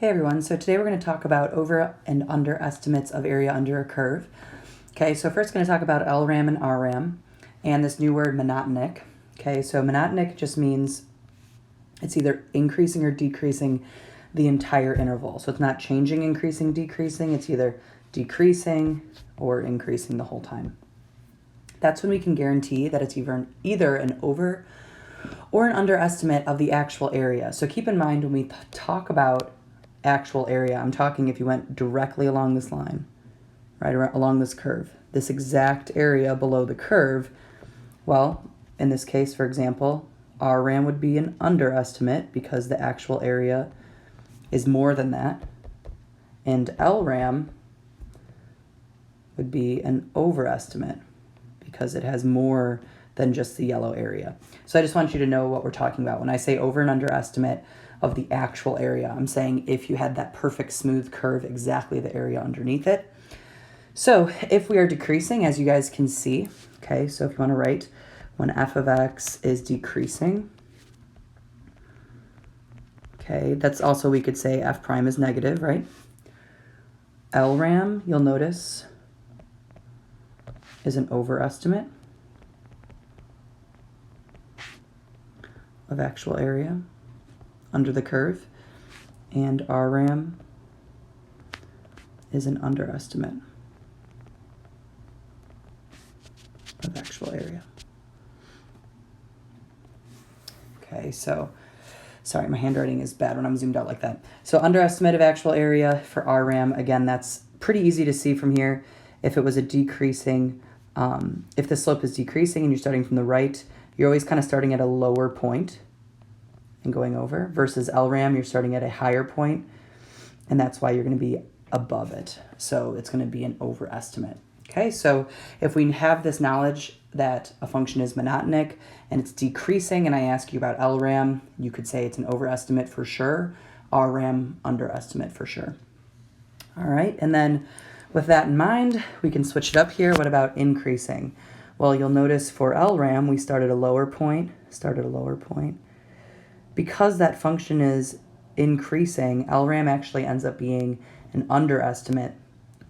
Hey everyone, so today we're going to talk about over and under estimates of area under a curve. Okay, so first going to talk about LRAM and RRAM and this new word monotonic. Okay, so monotonic just means it's either increasing or decreasing the entire interval. So it's not changing, increasing, decreasing. It's either decreasing or increasing the whole time. That's when we can guarantee that it's either an over or an underestimate of the actual area. So keep in mind when we talk about actual area, I'm talking if you went directly along this line, right, along this curve, this exact area below the curve, well, in this case, for example, RRAM would be an underestimate because the actual area is more than that, and LRAM would be an overestimate because it has more than just the yellow area. So I just want you to know what we're talking about. When I say over and underestimate of the actual area, I'm saying if you had that perfect smooth curve, exactly the area underneath it. So if we are decreasing, as you guys can see, okay, so if you want to write when f of x is decreasing, okay, that's also, we could say f prime is negative, right? LRAM, you'll notice, is an overestimate of actual area under the curve, and RRAM is an underestimate of actual area. Okay, so, sorry, my handwriting is bad when I'm zoomed out like that. So underestimate of actual area for RRAM, again, that's pretty easy to see from here. If it was a decreasing, if the slope is decreasing and you're starting from the right, you're always kind of starting at a lower point and going over, versus LRAM, you're starting at a higher point, and that's why you're going to be above it. So it's going to be an overestimate. Okay, so if we have this knowledge that a function is monotonic and it's decreasing, and I ask you about LRAM, you could say it's an overestimate for sure, RRAM underestimate for sure. All right, and then with that in mind, we can switch it up here. What about increasing? Well, you'll notice for LRAM, we start at a lower point, Because that function is increasing, LRAM actually ends up being an underestimate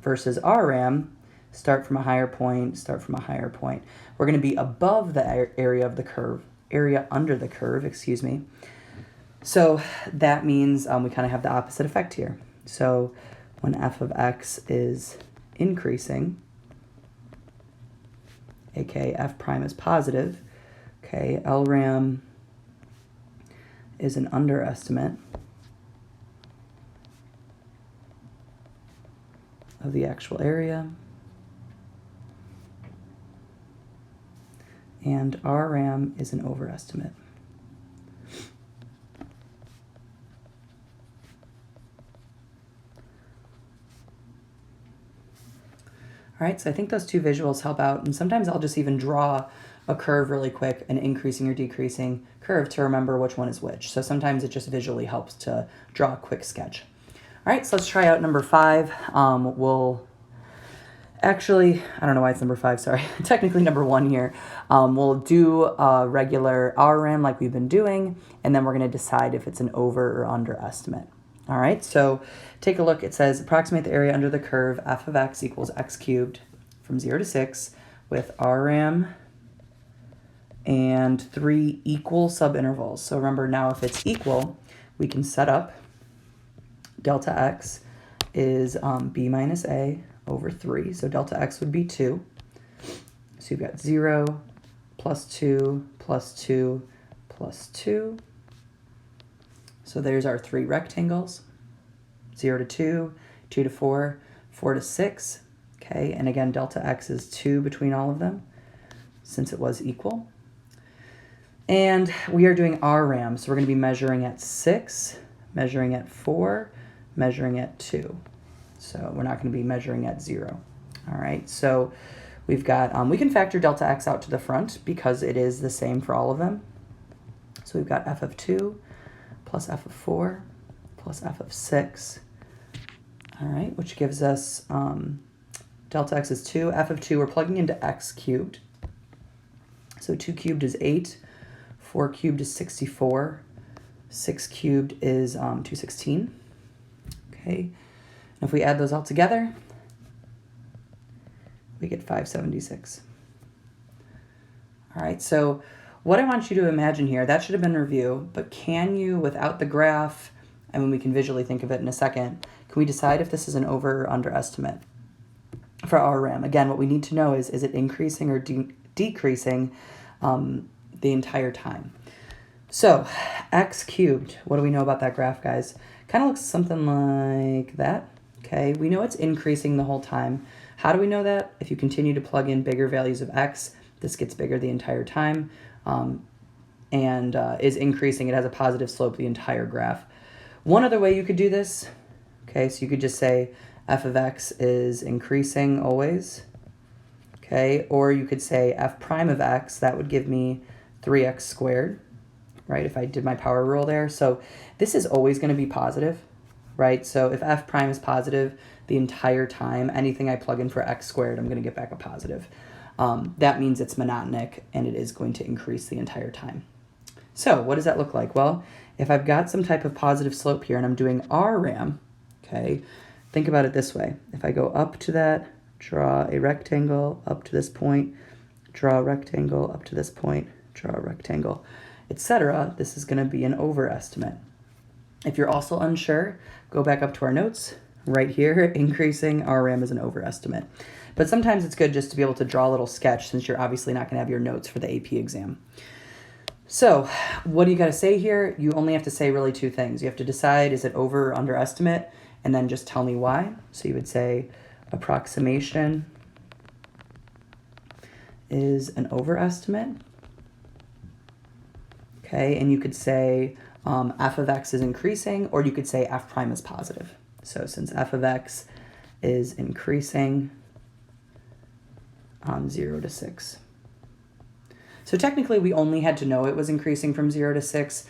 versus RRAM, start from a higher point. We're going to be above the area of the curve, area under the curve, excuse me. So that means we kind of have the opposite effect here. So when f of x is increasing, aka f prime is positive, okay, LRAM is an underestimate of the actual area, and RRAM is an overestimate. All right, so I think those two visuals help out, and sometimes I'll just even draw a curve really quick, an increasing or decreasing curve, to remember which one is which. So sometimes it just visually helps to draw a quick sketch. All right, so let's try out number 5. We'll actually, I don't know why it's number 5, sorry. Technically number 1 here. We'll do a regular RRAM like we've been doing, and then we're going to decide if it's an over or underestimate. All right, so take a look. It says approximate the area under the curve f of x equals x cubed from 0 to 6 with RRAM and 3 equal subintervals. So remember, now if it's equal, we can set up delta x is b minus a over 3. So delta x would be 2. So you've got 0 plus 2 plus 2 plus 2. So there's our 3 rectangles, 0 to 2, 2 to 4, 4 to 6. Okay, and again, delta x is 2 between all of them since it was equal. And we are doing RRAM, so we're going to be measuring at 6, measuring at 4, measuring at 2. So we're not going to be measuring at 0. All right, so we've got, we can factor delta x out to the front because it is the same for all of them. So we've got f of 2 plus f of 4 plus f of 6. All right, which gives us delta x is 2. F of 2, we're plugging into x cubed. So 2 cubed is 8. 4 cubed is 64. 6 cubed is 216. Okay, and if we add those all together, we get 576. All right, so what I want you to imagine here, that should have been review, but can you, without the graph, and when we can visually think of it in a second, can we decide if this is an over or under estimate for our RAM? Again, what we need to know is it increasing or decreasing the entire time? So x cubed, what do we know about that graph, guys? Kind of looks something like that. Okay, we know it's increasing the whole time. How do we know that? If you continue to plug in bigger values of x, this gets bigger the entire time and is increasing. It has a positive slope the entire graph. One other way you could do this, okay, so you could just say f of x is increasing always, okay, or you could say f prime of x, that would give me 3x squared, right, if I did my power rule there. So this is always going to be positive, right? So if f prime is positive the entire time, anything I plug in for x squared, I'm going to get back a positive. That means it's monotonic and it is going to increase the entire time. So what does that look like? Well, if I've got some type of positive slope here and I'm doing RRAM, okay, think about it this way. If I go up to that, draw a rectangle up to this point, draw a rectangle up to this point, draw a rectangle, etc., this is going to be an overestimate. If you're also unsure, go back up to our notes. Right here, increasing RRAM is an overestimate. But sometimes it's good just to be able to draw a little sketch since you're obviously not going to have your notes for the AP exam. So what do you got to say here? You only have to say really two things. You have to decide, is it over or underestimate? And then just tell me why. So you would say approximation is an overestimate. Okay, and you could say f of x is increasing, or you could say f prime is positive. So since f of x is increasing on 0 to 6. So technically we only had to know it was increasing from 0 to 6.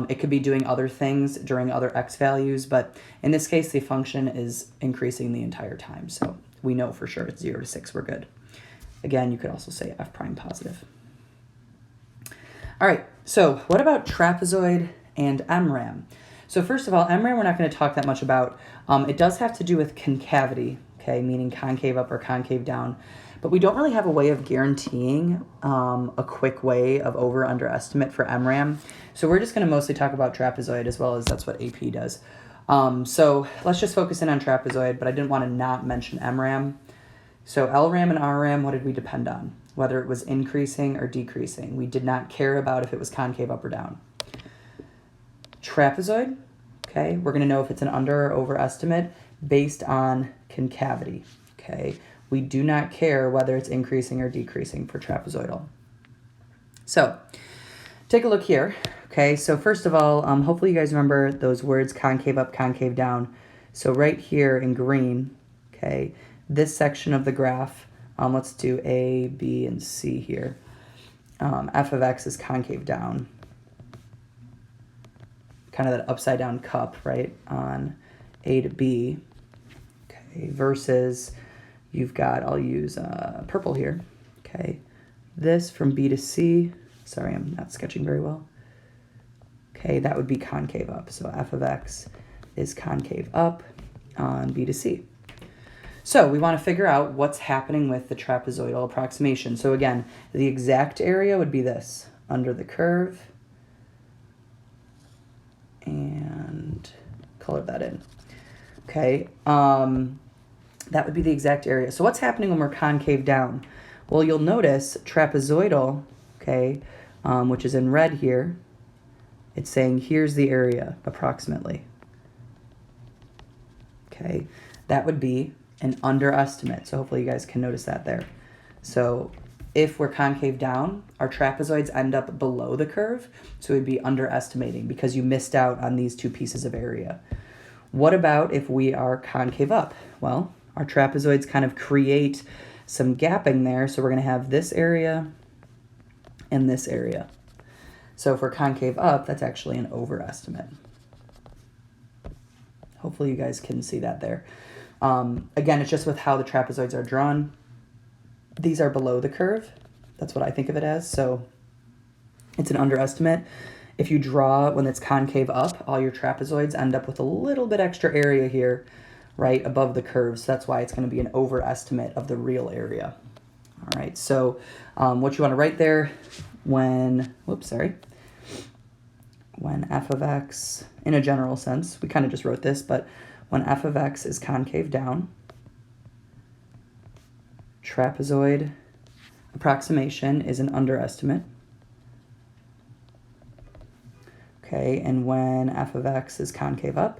It could be doing other things during other x values, but in this case the function is increasing the entire time. So we know for sure it's 0 to 6, we're good. Again, you could also say f prime positive. All right, so what about trapezoid and MRAM? So first of all, MRAM we're not going to talk that much about. It does have to do with concavity, okay, meaning concave up or concave down. But we don't really have a way of guaranteeing a quick way of over underestimate for MRAM. So we're just going to mostly talk about trapezoid, as well as that's what AP does. So let's just focus in on trapezoid, but I didn't want to not mention MRAM. So LRAM and RRAM, what did we depend on? Whether it was increasing or decreasing. We did not care about if it was concave up or down. Trapezoid, okay, we're going to know if it's an under or over estimate based on concavity, okay? We do not care whether it's increasing or decreasing for trapezoidal. So take a look here, okay? So first of all, hopefully you guys remember those words concave up, concave down. So right here in green, okay, this section of the graph, let's do A, B, and C here. F of x is concave down. Kind of that upside down cup, right, on A to B, okay, versus you've got, I'll use purple here, okay, this from B to C, sorry, I'm not sketching very well, okay, that would be concave up, so f of x is concave up on B to C. So we want to figure out what's happening with the trapezoidal approximation. So again, the exact area would be this, under the curve, and color that in. Okay, that would be the exact area. So what's happening when we're concave down? Well, you'll notice trapezoidal, okay, which is in red here, it's saying here's the area approximately. Okay, that would be an underestimate. So hopefully you guys can notice that there. So if we're concave down, our trapezoids end up below the curve, so we'd be underestimating because you missed out on these two pieces of area. What about if we are concave up? Well, our trapezoids kind of create some gapping there, so we're going to have this area and this area. So if we're concave up, that's actually an overestimate. Hopefully you guys can see that there. Again, it's just with how the trapezoids are drawn. These are below the curve. That's what I think of it as. So it's an underestimate. If you draw when it's concave up, all your trapezoids end up with a little bit extra area here, right above the curve. So that's why it's going to be an overestimate of the real area. All right, so what you want to write there when, when f of x, in a general sense, we kind of just wrote this, but when f of x is concave down, trapezoid approximation is an underestimate. Okay, and when f of x is concave up,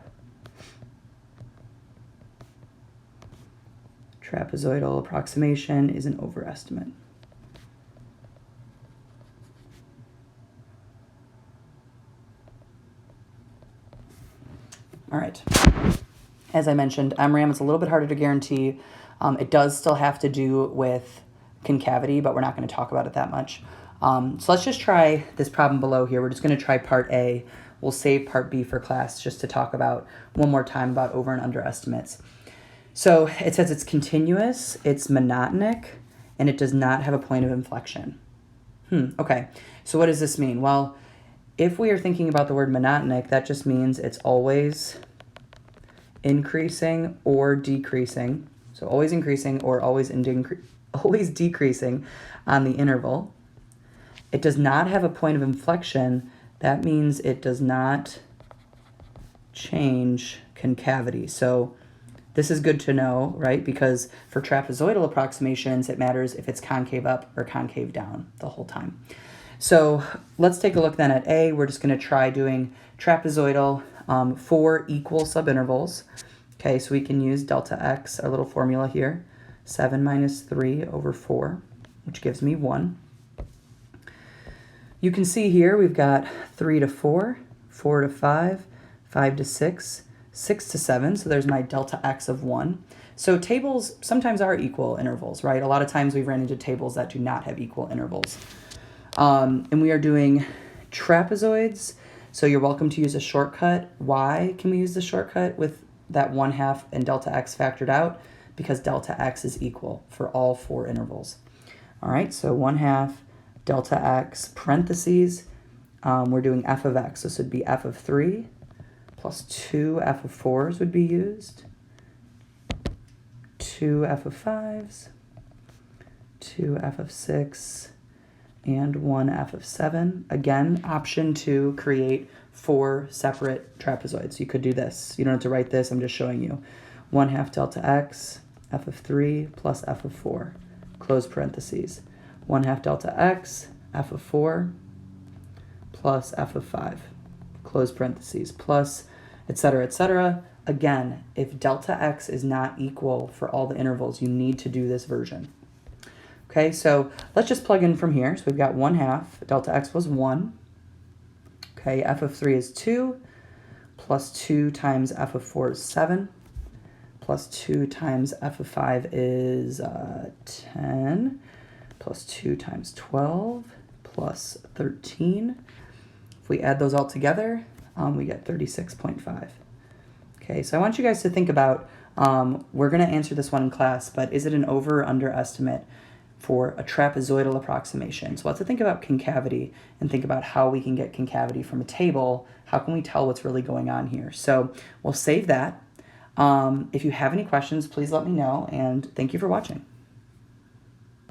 trapezoidal approximation is an overestimate. All right. As I mentioned, MRAM is a little bit harder to guarantee. It does still have to do with concavity, but we're not going to talk about it that much. So let's just try this problem below here. We're just going to try part A. We'll save part B for class just to talk about one more time about over and under estimates. So it says it's continuous, it's monotonic, and it does not have a point of inflection. Okay, so what does this mean? Well, if we are thinking about the word monotonic, that just means it's always increasing or decreasing. So always increasing or always decreasing on the interval. It does not have a point of inflection. That means it does not change concavity. So this is good to know, right? Because for trapezoidal approximations, it matters if it's concave up or concave down the whole time. So let's take a look then at A. We're just going to try doing trapezoidal for equal subintervals. Okay, so we can use delta x, our little formula here, 7 minus 3 over 4, which gives me 1. You can see here we've got 3 to 4, 4 to 5, 5 to 6, 6 to 7, so there's my delta x of 1. So tables sometimes are equal intervals, right? A lot of times we've ran into tables that do not have equal intervals. And we are doing trapezoids, so you're welcome to use a shortcut. Why can we use the shortcut with that 1/2 and delta x factored out? Because delta x is equal for all 4 intervals. All right, so 1/2 delta x parentheses, we're doing f of x. This would be f of 3 plus 2 f of 4s would be used, 2 f of 5s, 2 f of 6, and 1 f of 7. Again, option to create 4 separate trapezoids. You could do this. You don't have to write this. I'm just showing you. 1/2 delta x, f of 3 plus f of 4, close parentheses. 1/2 delta x, f of 4 plus f of 5, close parentheses, plus etc., etc. Again, if delta x is not equal for all the intervals, you need to do this version. Okay, so let's just plug in from here. So we've got 1/2, delta x was 1. Okay, f of 3 is 2, plus 2 times f of 4 is 7, plus 2 times f of 5 is 10, plus 2 times 12, plus 13. If we add those all together, we get 36.5. Okay, so I want you guys to think about, we're going to answer this one in class, but is it an over or under estimate for a trapezoidal approximation? So let's think about concavity and think about how we can get concavity from a table. How can we tell what's really going on here? So we'll save that. If you have any questions, please let me know, and thank you for watching.